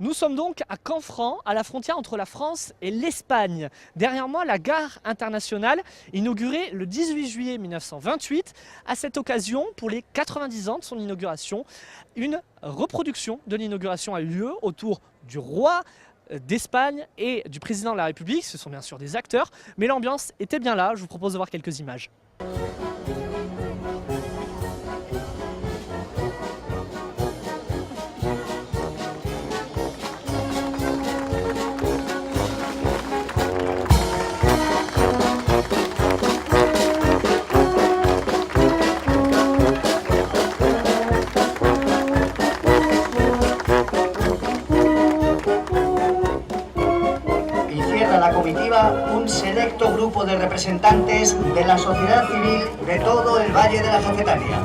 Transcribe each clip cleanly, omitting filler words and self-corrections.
Nous sommes donc à Canfranc, à la frontière entre la France et l'Espagne. Derrière moi, la gare internationale, inaugurée le 18 juillet 1928. À cette occasion, pour les 90 ans de son inauguration, une reproduction de l'inauguration a eu lieu autour du roi d'Espagne et du président de la République. Ce sont bien sûr des acteurs, mais l'ambiance était bien là. Je vous propose de voir quelques images. La comitiva un selecto grupo de representantes de la sociedad civil de todo el Valle de la Jacetania.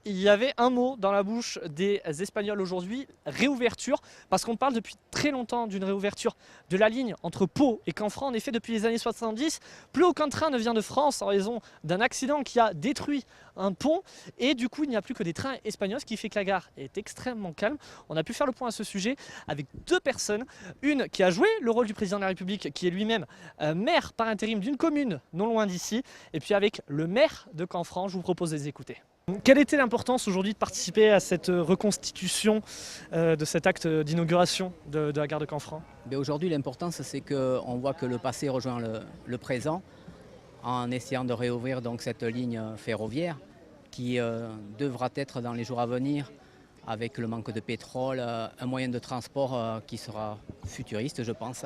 Il y avait un mot dans la bouche des Espagnols aujourd'hui, réouverture, parce qu'on parle depuis très longtemps d'une réouverture de la ligne entre Pau et Canfranc. En effet, depuis les années 70, plus aucun train ne vient de France en raison d'un accident qui a détruit un pont, et du coup il n'y a plus que des trains espagnols, ce qui fait que la gare est extrêmement calme. On a pu faire le point à ce sujet avec deux personnes, une qui a joué le rôle du président de la République, qui est lui-même maire par intérim d'une commune non loin d'ici, et puis avec le maire de Canfranc. Je vous propose de les écouter. Quelle était l'importance aujourd'hui de participer à cette reconstitution de cet acte d'inauguration de la gare de Canfranc? Aujourd'hui, l'importance, c'est qu'on voit que le passé rejoint le présent en essayant de réouvrir donc cette ligne ferroviaire qui devra être dans les jours à venir, avec le manque de pétrole, un moyen de transport qui sera futuriste, je pense.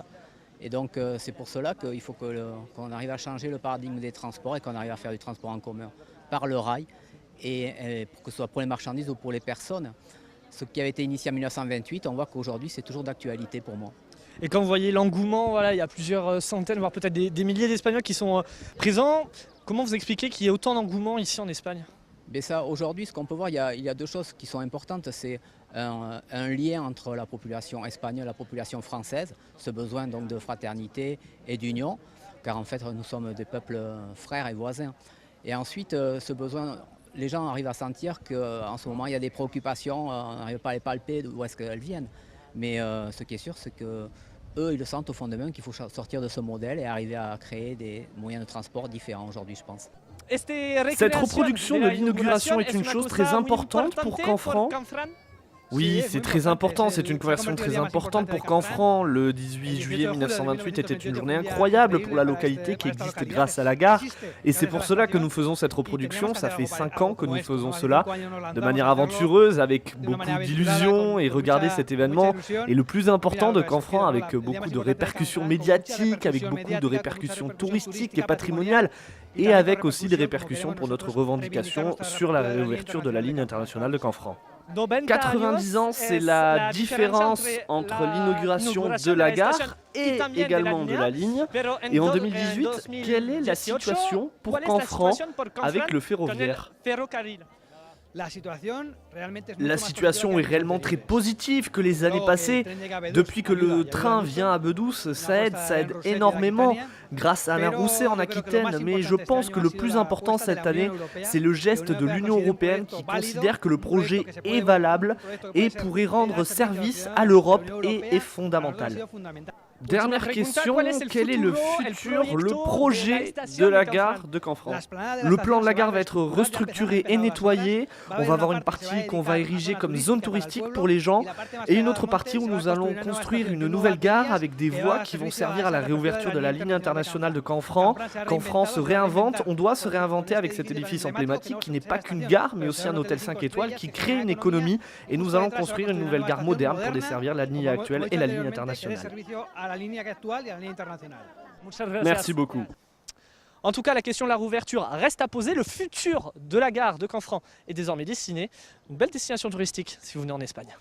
Et donc c'est pour cela qu'il faut qu'on arrive à changer le paradigme des transports et qu'on arrive à faire du transport en commun par le rail. Et pour que ce soit pour les marchandises ou pour les personnes. Ce qui avait été initié en 1928, on voit qu'aujourd'hui c'est toujours d'actualité pour moi. Et quand vous voyez l'engouement, voilà, il y a plusieurs centaines, voire peut-être des milliers d'Espagnols qui sont présents, comment vous expliquez qu'il y ait autant d'engouement ici en Espagne? Aujourd'hui, ce qu'on peut voir, il y a deux choses qui sont importantes. C'est un lien entre la population espagnole et la population française, ce besoin donc de fraternité et d'union, car en fait nous sommes des peuples frères et voisins. Et ensuite, ce besoin... Les gens arrivent à sentir qu'en ce moment, il y a des préoccupations, on n'arrive pas à les palper d'où est-ce qu'elles viennent. Mais ce qui est sûr, c'est qu'eux, ils le sentent au fond d'eux-mêmes qu'il faut sortir de ce modèle et arriver à créer des moyens de transport différents aujourd'hui, je pense. Cette reproduction de l'inauguration est une chose très importante pour Canfranc. Oui, c'est très important, c'est une conversion très importante pour Canfranc. Le 18 juillet 1928 était une journée incroyable pour la localité qui existe grâce à la gare. Et c'est pour cela que nous faisons cette reproduction. Ça fait 5 ans que nous faisons cela de manière aventureuse, avec beaucoup d'illusions. Et regardez cet événement est le plus important de Canfranc, avec beaucoup de répercussions médiatiques, avec beaucoup de répercussions touristiques et patrimoniales, et avec aussi des répercussions pour notre revendication sur la réouverture de la ligne internationale de Canfranc. 90 ans, c'est la différence entre l'inauguration de la gare et également de la ligne. Et en 2018, quelle est la situation pour Canfranc avec le ferroviaire? La situation est réellement très positive que les années passées. Depuis que le train vient à Bedouce, ça aide énormément grâce à Alain Rousset en Aquitaine. Mais je pense que le plus important cette année, c'est le geste de l'Union européenne qui considère que le projet est valable et pourrait rendre service à l'Europe et est fondamental. Dernière question, quel est le futur, le projet de la gare de Canfranc? Le plan de la gare va être restructuré et nettoyé. On va avoir une partie qu'on va ériger comme zone touristique pour les gens et une autre partie où nous allons construire une nouvelle gare avec des voies qui vont servir à la réouverture de la ligne internationale de Canfranc. Canfranc se réinvente, on doit se réinventer avec cet édifice emblématique qui n'est pas qu'une gare mais aussi un hôtel 5 étoiles qui crée une économie et nous allons construire une nouvelle gare moderne pour desservir la ligne actuelle et la ligne internationale. Merci beaucoup. En tout cas, la question de la réouverture reste à poser. Le futur de la gare de Canfranc est désormais dessiné. Une belle destination touristique si vous venez en Espagne.